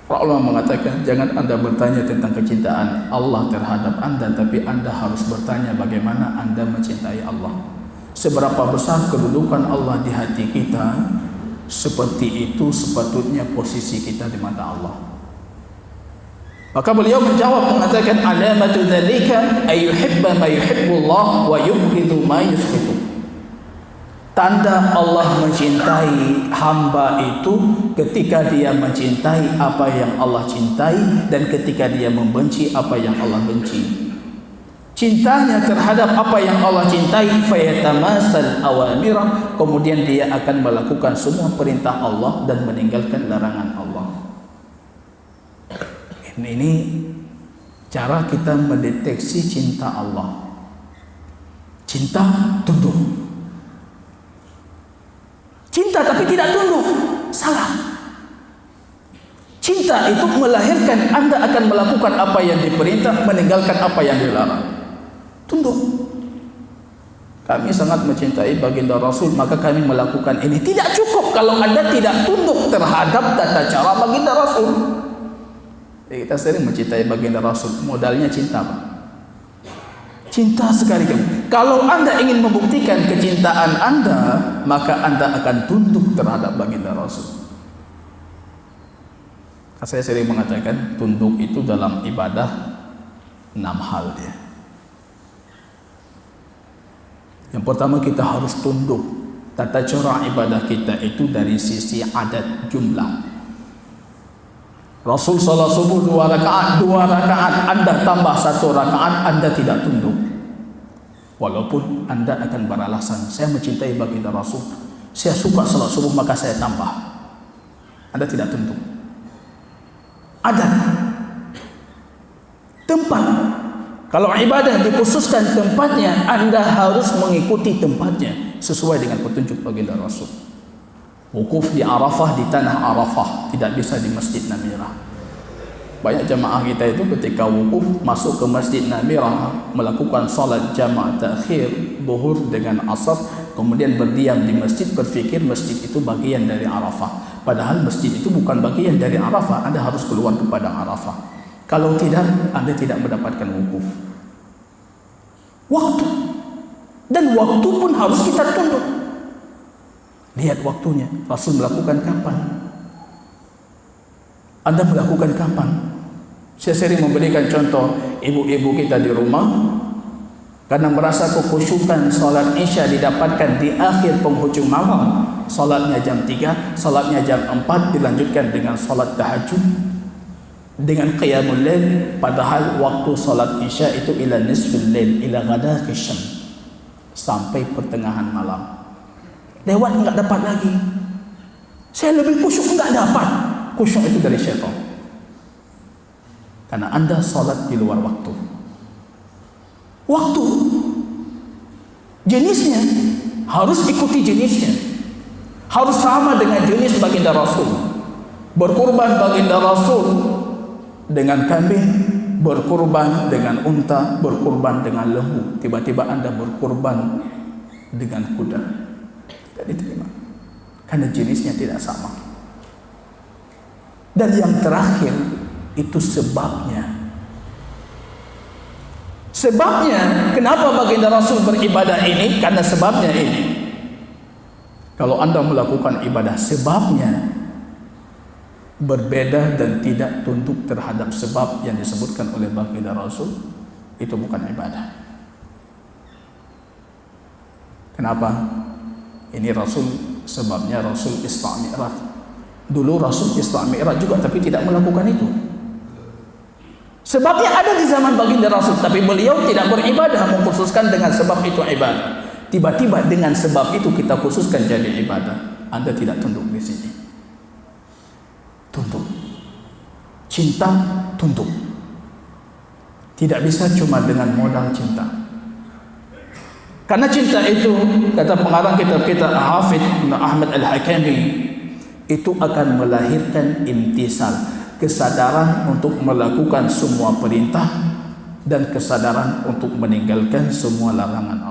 Para ulama mengatakan jangan Anda bertanya tentang kecintaan Allah terhadap Anda, tapi Anda harus bertanya bagaimana Anda mencintai Allah. Seberapa besar kedudukan Allah di hati kita, seperti itu sepatutnya posisi kita di mata Allah. Maka beliau menjawab mengatakan alamatu dzalika ay yuhibba ma yuhibbullah wa yubghidu ma yusghidu. Tanda Allah mencintai hamba itu ketika dia mencintai apa yang Allah cintai dan ketika dia membenci apa yang Allah benci. Cintanya terhadap apa yang Allah cintai fayatamasal awamirah, kemudian dia akan melakukan semua perintah Allah dan meninggalkan larangan Allah. Ini cara kita mendeteksi cinta Allah. Cinta tunduk. Cinta tapi tidak tunduk, salah. Cinta itu melahirkan Anda akan melakukan apa yang diperintah, meninggalkan apa yang dilarang. Tunduk. Kami sangat mencintai baginda Rasul, maka kami melakukan ini. Tidak cukup kalau Anda tidak tunduk terhadap tata cara baginda Rasul. Kita sering mencintai baginda Rasul, modalnya cinta, Pak. Cinta sekali. Kalau Anda ingin membuktikan kecintaan Anda, maka Anda akan tunduk terhadap baginda Rasul. Saya sering mengatakan tunduk itu dalam ibadah 6 hal dia. Yang pertama, kita harus tunduk tata cara ibadah kita itu dari sisi adat jumlah. Rasul salat subuh 2 rakaat, Anda tambah 1 rakaat, Anda tidak tunduk. Walaupun Anda akan beralasan, saya mencintai baginda Rasul, saya suka salat subuh maka saya tambah. Anda tidak tunduk. Adat, tempat. Kalau ibadah dikhususkan tempatnya, Anda harus mengikuti tempatnya sesuai dengan petunjuk baginda Rasul. Wukuf di Arafah, di tanah Arafah, tidak bisa di Masjid Namirah. Banyak jamaah kita itu ketika wukuf masuk ke Masjid Namirah melakukan salat jamaah takhir zuhur dengan asar, kemudian berdiam di masjid, berfikir masjid itu bagian dari Arafah. Padahal masjid itu bukan bagian dari Arafah. Anda harus keluar ke padang Arafah. Kalau tidak, Anda tidak mendapatkan wukuf. Waktu, dan waktu pun harus kita tunduk. Lihat waktunya, Rasul melakukan kapan? Anda melakukan kapan? Saya sering memberikan contoh ibu-ibu kita di rumah, karena merasa kekhusyukan salat Isya didapatkan di akhir penghujung malam. Salatnya jam 3, salatnya jam 4, dilanjutkan dengan salat tahajud dengan qiyamul lail, padahal waktu salat Isya itu ila nisfil lail, ila ghadaqi syams, sampai pertengahan malam. Lewat enggak dapat lagi. Saya lebih khusyuk, enggak dapat. Khusyuk itu dari syaitan. Karena Anda salat di luar waktu. Waktu, jenisnya harus ikuti jenisnya, harus sama dengan jenis baginda Rasul. Berkurban baginda Rasul dengan kambing, berkurban dengan unta, berkurban dengan lembu. Tiba-tiba Anda berkurban dengan kuda, tidak diterima karena jenisnya tidak sama. Dan yang terakhir itu sebabnya. Sebabnya, kenapa baginda Rasul beribadah ini? Karena sebabnya ini. Kalau Anda melakukan ibadah sebabnya berbeda dan tidak tunduk terhadap sebab yang disebutkan oleh baginda Rasul, itu bukan ibadah. Kenapa? Ini Rasul, sebabnya Rasul Isra Mi'raj. Dulu Rasul Isra Mi'raj juga, tapi tidak melakukan itu. Sebabnya ada di zaman baginda Rasul, tapi beliau tidak beribadah mengkhususkan dengan sebab itu ibadah. Tiba-tiba dengan sebab itu kita khususkan jadi ibadah. Anda tidak tunduk di sini. Tunduk. Cinta tunduk. Tidak bisa cuma dengan modal cinta. Karena cinta itu, kata pengarang kitab kita Hafidz Ahmad Al-Hakami, itu akan melahirkan imtisal, kesadaran untuk melakukan semua perintah dan kesadaran untuk meninggalkan semua larangan